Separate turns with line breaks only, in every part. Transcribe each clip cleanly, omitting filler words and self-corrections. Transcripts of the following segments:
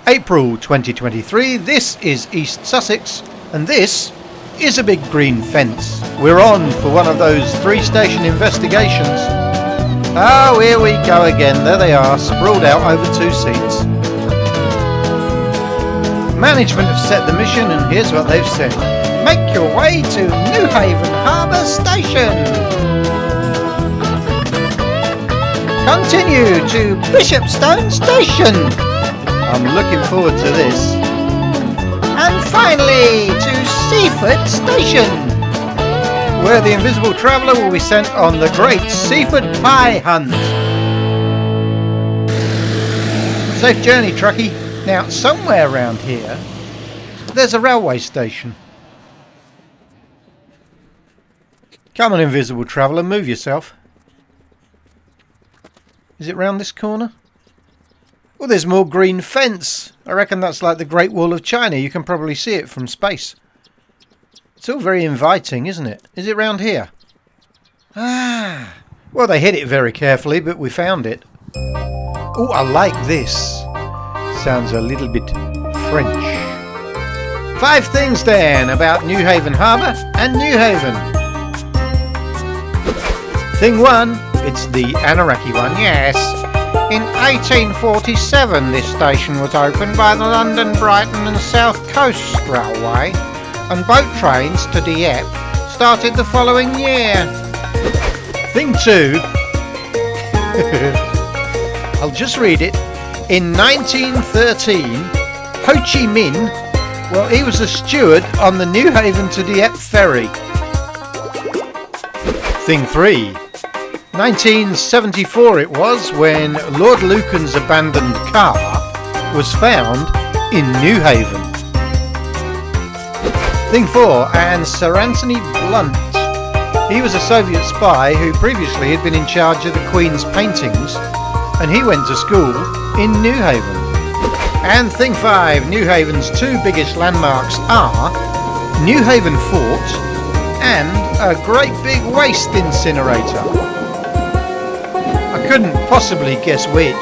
April 2023, this is East Sussex, and this is a big green fence. We're on for one of those 3-station investigations. Oh, here we go again. There they are, sprawled out over 2 seats. Management have set the mission, and here's what they've said. Make your way to Newhaven Harbour Station. Continue to Bishopstone Station. I'm looking forward to this. And finally to Seaford Station, where the invisible traveller will be sent on the great Seaford pie hunt. Safe journey, truckie. Now, somewhere around here, there's a railway station. Come on, invisible traveller, move yourself. Is it round this corner? Oh, there's more green fence. I reckon that's like the Great Wall of China. You can probably see it from space. It's all very inviting, isn't it? Is it round here? Ah. Well, they hid it very carefully, but we found it. Oh, I like this. Sounds a little bit French. 5 things then about Newhaven Harbour and Newhaven. Thing 1, it's the Anaraki one, yes. In 1847 this station was opened by the London, Brighton and South Coast Railway, and boat trains to Dieppe started the following year. Thing 2, I'll just read it. In 1913, Ho Chi Minh, well, he was a steward on the Newhaven to Dieppe ferry. Thing 3, 1974 it was when Lord Lucan's abandoned car was found in Newhaven. Thing 4, and Sir Anthony Blunt. He was a Soviet spy who previously had been in charge of the Queen's paintings, and he went to school in Newhaven. And thing 5, Newhaven's 2 biggest landmarks are Newhaven Fort and a great big waste incinerator. I couldn't possibly guess which,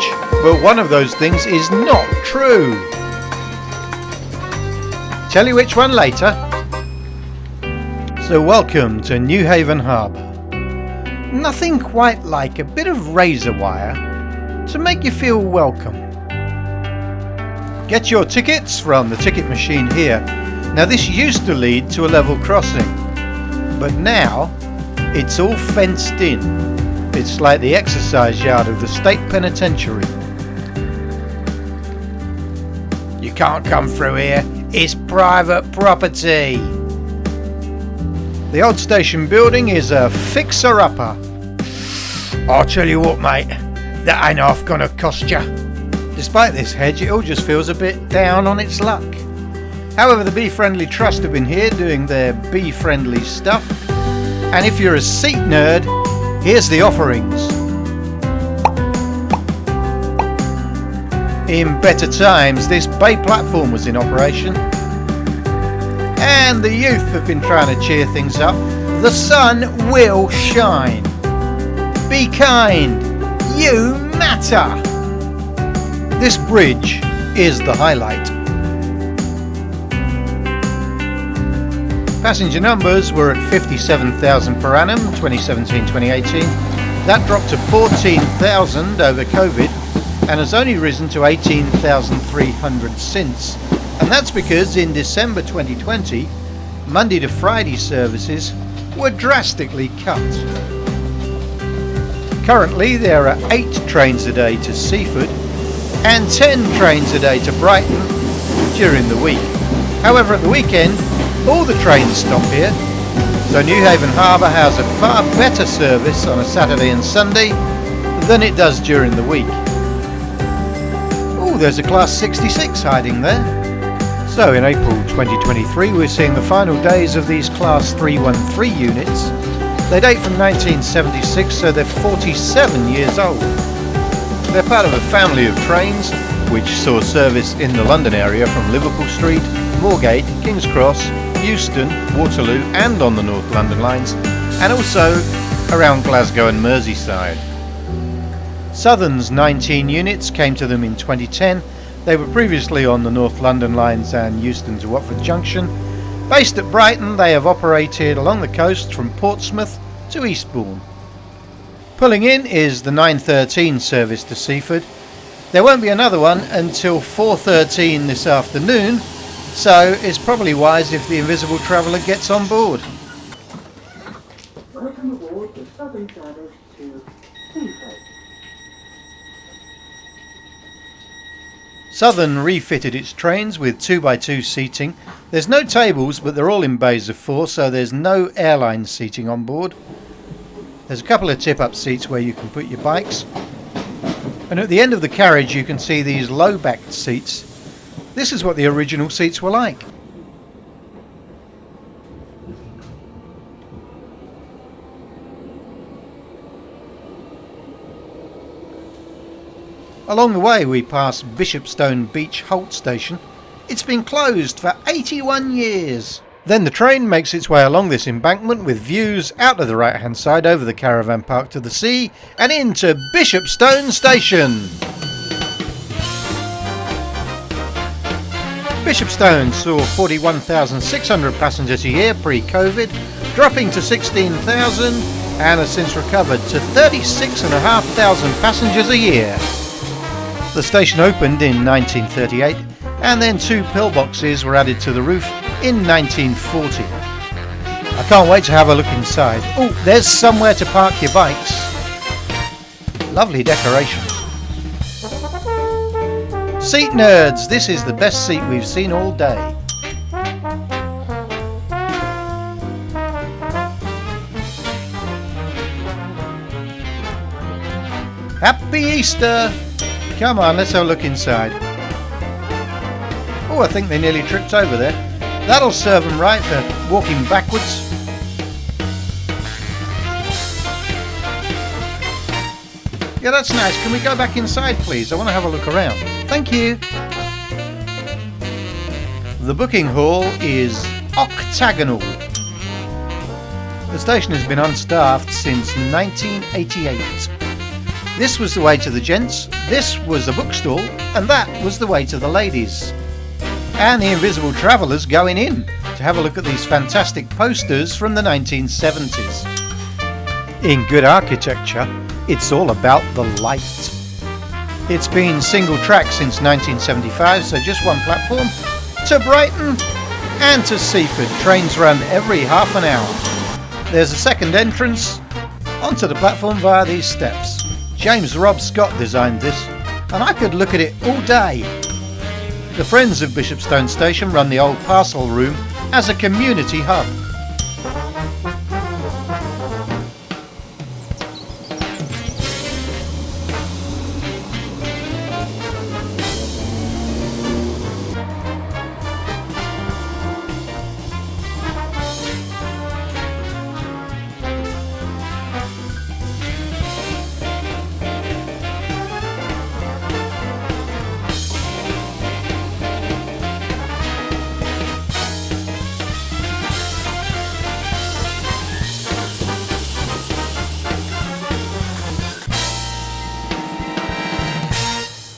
but one of those things is not true. Tell you which one later. So welcome to Newhaven Harbour. Nothing quite like a bit of razor wire to make you feel welcome. Get your tickets from the ticket machine here. Now this used to lead to a level crossing, but now it's all fenced in. It's like the exercise yard of the state penitentiary. You can't come through here, it's private property. The old station building is a fixer-upper. I'll tell you what, mate, that ain't half gonna cost ya. Despite this hedge, it all just feels a bit down on its luck. However, the Bee Friendly Trust have been here doing their bee friendly stuff, and if you're a seat nerd, here's the offerings. In better times, this bay platform was in operation, and the youth have been trying to cheer things up. The sun will shine. Be kind. You matter. This bridge is the highlight. Passenger numbers were at 57,000 per annum, 2017-2018. That dropped to 14,000 over COVID and has only risen to 18,300 since. And that's because in December 2020, Monday to Friday services were drastically cut. Currently there are 8 trains a day to Seaford and 10 trains a day to Brighton during the week. However, at the weekend, all the trains stop here, so Newhaven Harbour has a far better service on a Saturday and Sunday than it does during the week. Oh, there's a Class 66 hiding there. So in April 2023 we're seeing the final days of these Class 313 units. They date from 1976, so they're 47 years old. They're part of a family of trains which saw service in the London area from Liverpool Street, Moorgate, King's Cross, Euston, Waterloo and on the North London lines, and also around Glasgow and Merseyside. Southern's 19 units came to them in 2010, They were previously on the North London lines and Euston to Watford Junction. Based at Brighton, they have operated along the coast from Portsmouth to Eastbourne. Pulling in is the 9:13 service to Seaford. There won't be another one until 4:13 this afternoon, so it's probably wise if the Invisible Traveller gets on board.
Welcome aboard the Southern Service to Seaford.
Southern refitted its trains with 2x2 seating. There's no tables, but they're all in bays of 4, so there's no airline seating on board. There's a couple of tip-up seats where you can put your bikes. And at the end of the carriage you can see these low-backed seats. This is what the original seats were like. Along the way we pass Bishopstone Beach Halt Station. It's been closed for 81 years. Then the train makes its way along this embankment with views out of the right hand side over the caravan park to the sea and into Bishopstone Station. Bishopstone saw 41,600 passengers a year pre-Covid, dropping to 16,000 and has since recovered to 36,500 passengers a year. The station opened in 1938 and then 2 pillboxes were added to the roof in 1940. I can't wait to have a look inside. Oh, there's somewhere to park your bikes. Lovely decorations. Seat nerds, this is the best seat we've seen all day. Happy Easter! Come on, let's have a look inside. Oh, I think they nearly tripped over there. That'll serve them right for walking backwards. Yeah, that's nice. Can we go back inside, please? I want to have a look around. Thank you. The booking hall is octagonal. The station has been unstaffed since 1988. This was the way to the gents, this was the bookstall, and that was the way to the ladies. And the Invisible Traveller's going in to have a look at these fantastic posters from the 1970s. In good architecture, it's all about the light. It's been single track since 1975, so just one platform. To Brighton and to Seaford, trains run every half an hour. There's a second entrance onto the platform via these steps. James Rob Scott designed this, and I could look at it all day. The Friends of Bishopstone Station run the old parcel room as a community hub.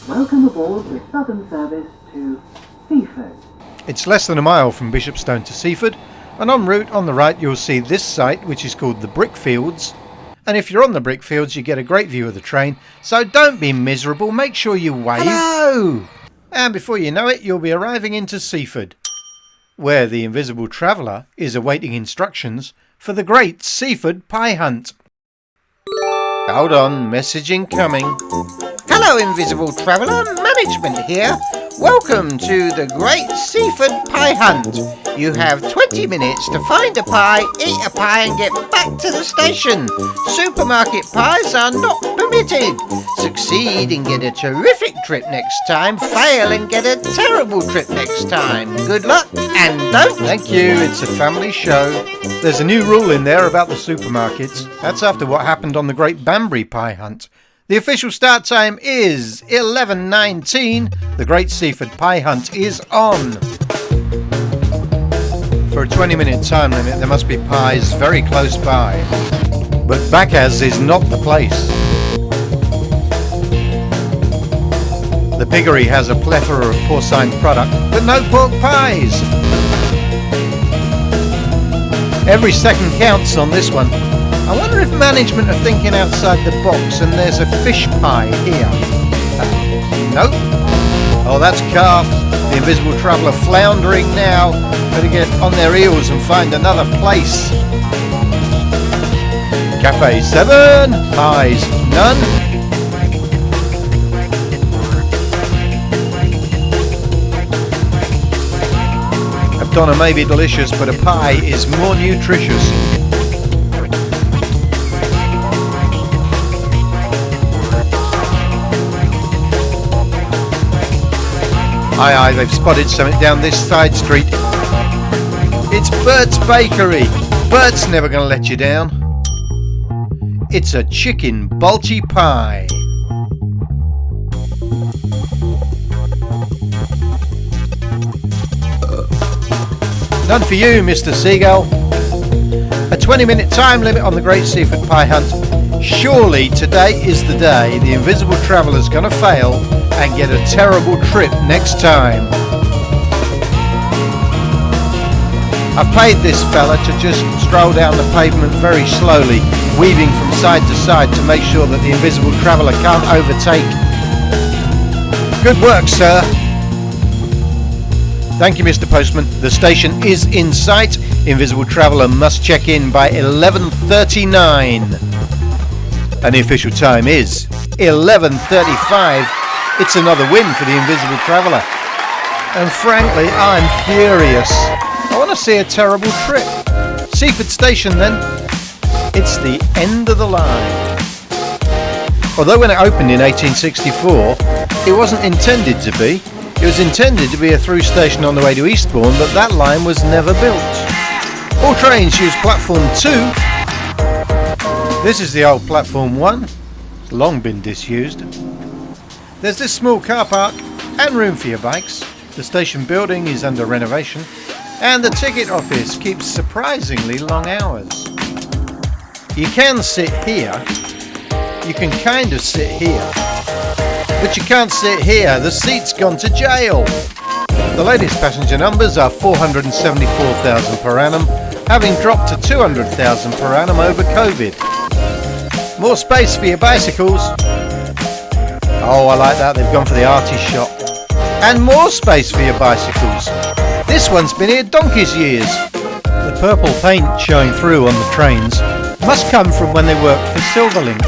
Welcome aboard the Southern Service to Seaford.
It's less than a mile from Bishopstone to Seaford, and en route on the right you'll see this site, which is called the Brickfields. And if you're on the Brickfields you get a great view of the train, so don't be miserable, make sure you wave. Hello! And before you know it you'll be arriving into Seaford, where the Invisible Traveller is awaiting instructions for the great Seaford Pie Hunt. Hold on, message incoming. Hello Invisible Traveller, management here. Welcome to the Great Seaford Pie Hunt. You have 20 minutes to find a pie, eat a pie and get back to the station. Supermarket pies are not permitted. Succeed and get a terrific trip next time. Fail and get a terrible trip next time. Good luck and don't... Thank you, it's a family show. There's a new rule in there about the supermarkets. That's after what happened on the Great Banbury Pie Hunt. The official start time is 11:19. The Great Seaford Pie Hunt is on. For a 20-minute time limit, there must be pies very close by. But Bacchus is not the place. The piggery has a plethora of porcine product, but no pork pies. Every second counts on this one. I wonder if management are thinking outside the box and there's a fish pie here. Nope. Oh, that's carp. The invisible traveller floundering now. Better get on their heels and find another place. Cafe 7. Pies none. A doner may be delicious, but a pie is more nutritious. Aye, they've spotted something down this side street. It's Bert's Bakery. Bert's never going to let you down. It's a chicken bulgy pie. None for you, Mr. Seagull. A 20-minute time limit on the Great Seaford Pie Hunt. Surely today is the day the invisible traveller's going to fail and get a terrible trip next time. I've paid this fella to just stroll down the pavement very slowly, weaving from side to side to make sure that the invisible traveller can't overtake. Good work, sir. Thank you, Mr. Postman. The station is in sight. Invisible traveller must check in by 11:39. And the official time is 11:35. It's another win for the invisible traveller. And frankly, I'm furious. I want to see a terrible trip. Seaford Station then. It's the end of the line. Although when it opened in 1864, it wasn't intended to be. It was intended to be a through station on the way to Eastbourne, but that line was never built. All trains use platform 2. This is the old platform 1. It's long been disused. There's this small car park and room for your bikes. The station building is under renovation, and the ticket office keeps surprisingly long hours. You can sit here. You can kind of sit here. But you can't sit here. The seat's gone to jail. The latest passenger numbers are 474,000 per annum, having dropped to 200,000 per annum over COVID. More space for your bicycles. Oh, I like that. They've gone for the arty shop. And more space for your bicycles. This one's been here donkey's years. The purple paint showing through on the trains must come from when they worked for Silverlink.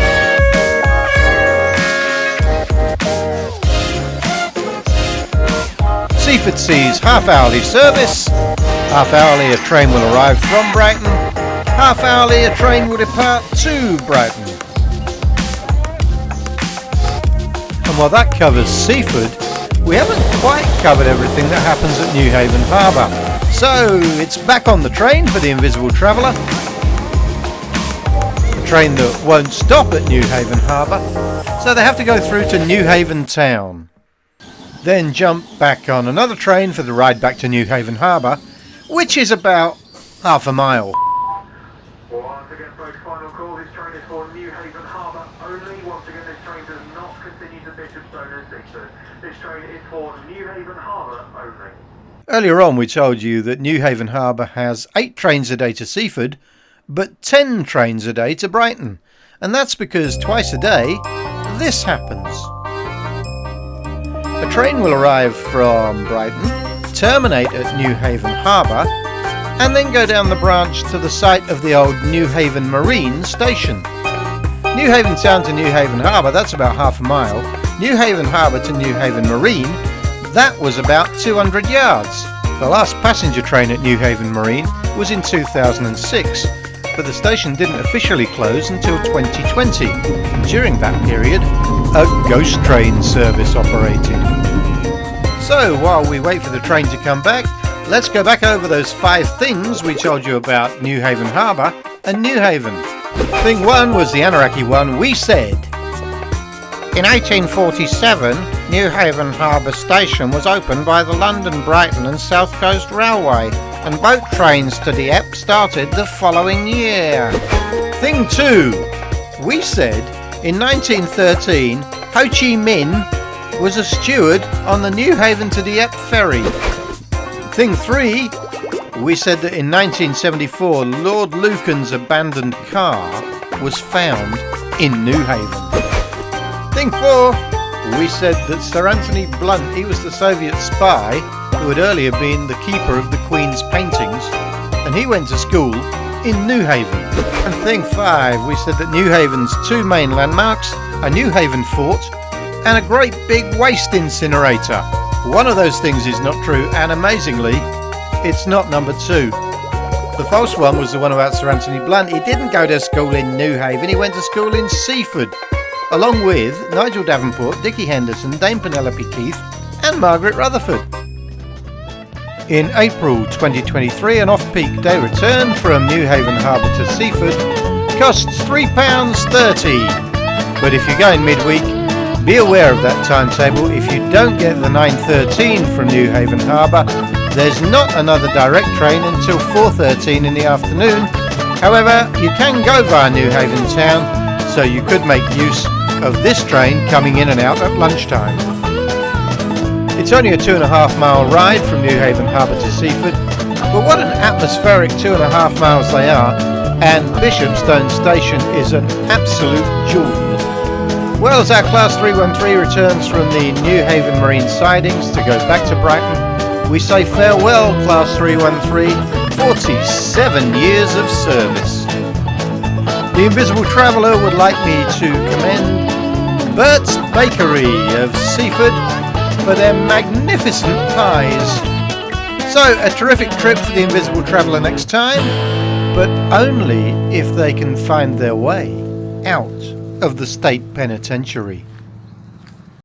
Seaford sees half-hourly service. Half-hourly a train will arrive from Brighton. Half-hourly a train will depart to Brighton. And while that covers Seaford, we haven't quite covered everything that happens at Newhaven Harbour. So it's back on the train for the invisible traveller. A train that won't stop at Newhaven Harbour, so they have to go through to Newhaven Town. Then jump back on another train for the ride back to Newhaven Harbour, which is about half a mile.
Once again, folks, final call. This train is for Newhaven Harbour only. Once again, this train does not continue to Bishopstone and Seaford. This train is for Newhaven Harbour only.
Earlier on we told you that Newhaven Harbour has 8 trains a day to Seaford, but 10 trains a day to Brighton. And that's because twice a day, this happens. A train will arrive from Brighton, terminate at Newhaven Harbour, and then go down the branch to the site of the old Newhaven Marine station. Newhaven Town to Newhaven Harbour, that's about half a mile. Newhaven Harbour to Newhaven Marine, that was about 200 yards. The last passenger train at Newhaven Marine was in 2006, but the station didn't officially close until 2020. During that period, a ghost train service operated. So while we wait for the train to come back, let's go back over those 5 things we told you about Newhaven Harbour and Newhaven. Thing 1 was the Anarchy one. We said, in 1847, Newhaven Harbour Station was opened by the London, Brighton and South Coast Railway, and boat trains to Dieppe started the following year. Thing 2, we said, in 1913, Ho Chi Minh was a steward on the Newhaven to Dieppe ferry. Thing 3, we said that in 1974 Lord Lucan's abandoned car was found in Newhaven. Thing 4, we said that Sir Anthony Blunt, he was the Soviet spy who had earlier been the keeper of the Queen's paintings, and he went to school in Newhaven. And thing 5, we said that Newhaven's 2 main landmarks are Newhaven Fort and a great big waste incinerator. One of those things is not true, and amazingly, it's not number 2. The false one was the one about Sir Anthony Blunt. He didn't go to school in Newhaven, he went to school in Seaford, along with Nigel Davenport, Dickie Henderson, Dame Penelope Keith and Margaret Rutherford. In April 2023, an off-peak day return from Newhaven Harbour to Seaford costs £3.30. But if you're going midweek, be aware of that timetable. If you don't get the 9:13 from Newhaven Harbour, there's not another direct train until 4:13 in the afternoon. However, you can go via Newhaven town, so you could make use of this train coming in and out at lunchtime. It's only a 2.5 mile ride from Newhaven Harbour to Seaford, but what an atmospheric 2.5 miles they are, and Bishopstone station is an absolute jewel. Well, as our Class 313 returns from the Newhaven Marine sidings to go back to Brighton, we say farewell, Class 313, 47 years of service. The Invisible Traveller would like me to commend Bert's Bakery of Seaford for their magnificent pies. So, a terrific trip for the Invisible Traveller next time, but only if they can find their way out of the state penitentiary.